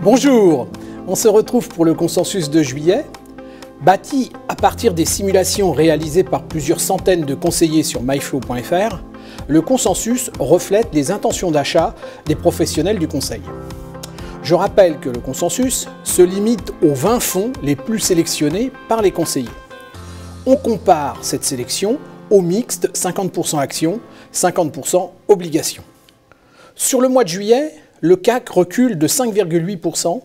Bonjour, on se retrouve pour le consensus de juillet. Bâti à partir des simulations réalisées par plusieurs centaines de conseillers sur myflow.fr, le consensus reflète les intentions d'achat des professionnels du conseil. Je rappelle que le consensus se limite aux 20 fonds les plus sélectionnés par les conseillers. On compare cette sélection au mixte 50% actions, 50% obligations. Sur le mois de juillet, le CAC recule de 5,8%,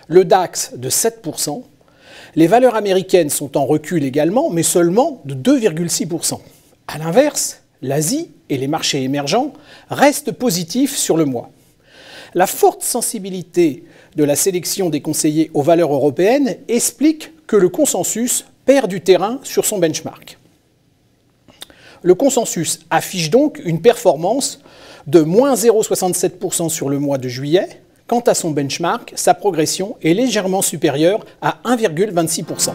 le DAX de 7%, les valeurs américaines sont en recul également, mais seulement de 2,6%. A l'inverse, l'Asie et les marchés émergents restent positifs sur le mois. La forte sensibilité de la sélection des conseillers aux valeurs européennes explique que le consensus perd du terrain sur son benchmark. Le consensus affiche donc une performance de moins 0,67% sur le mois de juillet. Quant à son benchmark, sa progression est légèrement supérieure à 1,26%.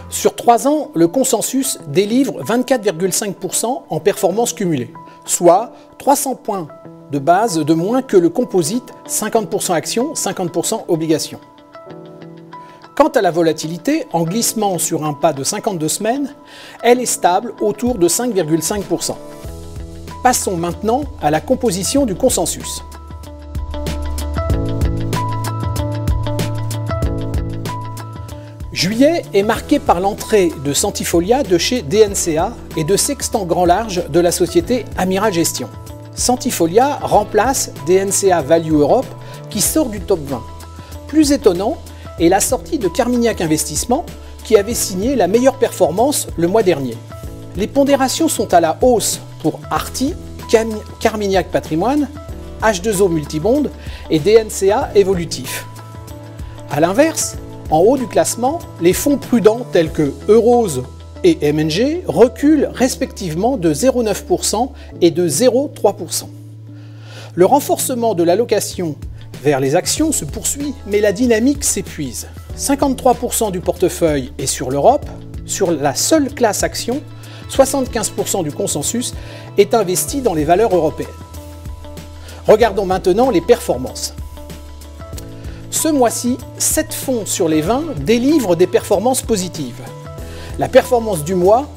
Sur 3 ans, le consensus délivre 24,5% en performance cumulée, soit 300 points de base de moins que le composite 50% actions, 50% obligations. Quant à la volatilité, en glissement sur un pas de 52 semaines, elle est stable autour de 5,5%. Passons maintenant à la composition du consensus. Juillet est marqué par l'entrée de Centifolia de chez DNCA et de Sextant Grand Large de la société Amiral Gestion. Centifolia remplace DNCA Value Europe qui sort du top 20. Plus étonnant est la sortie de Carmignac Investissement qui avait signé la meilleure performance le mois dernier. Les pondérations sont à la hausse pour Arty, Carmignac Patrimoine, H2O Multibond et DNCA Évolutif. A l'inverse, en haut du classement, les fonds prudents tels que Eurose et MNG reculent respectivement de 0,9% et de 0,3%. Le renforcement de l'allocation vers les actions se poursuit, mais la dynamique s'épuise. 53% du portefeuille est sur l'Europe. Sur la seule classe action, 75% du consensus est investi dans les valeurs européennes. Regardons maintenant les performances. Ce mois-ci, 7 fonds sur les 20 délivrent des performances positives. La performance du mois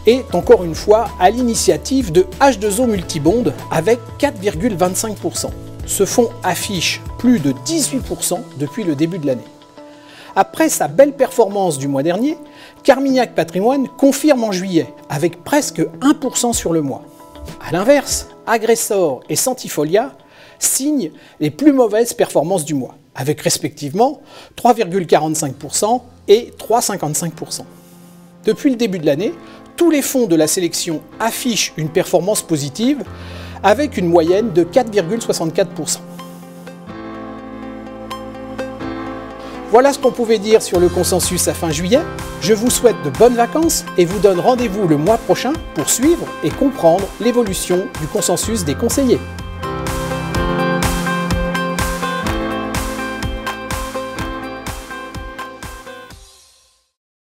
est encore une fois à l'initiative de H2O Multibond avec 4,25%. Ce fonds affiche plus de 18% depuis le début de l'année. Après sa belle performance du mois dernier, Carmignac Patrimoine confirme en juillet avec presque 1% sur le mois. A l'inverse, Agressor et Centifolia signent les plus mauvaises performances du mois, avec respectivement 3,45% et 3,55%. Depuis le début de l'année, tous les fonds de la sélection affichent une performance positive avec une moyenne de 4,64%. Voilà ce qu'on pouvait dire sur le consensus à fin juillet. Je vous souhaite de bonnes vacances et vous donne rendez-vous le mois prochain pour suivre et comprendre l'évolution du consensus des conseillers.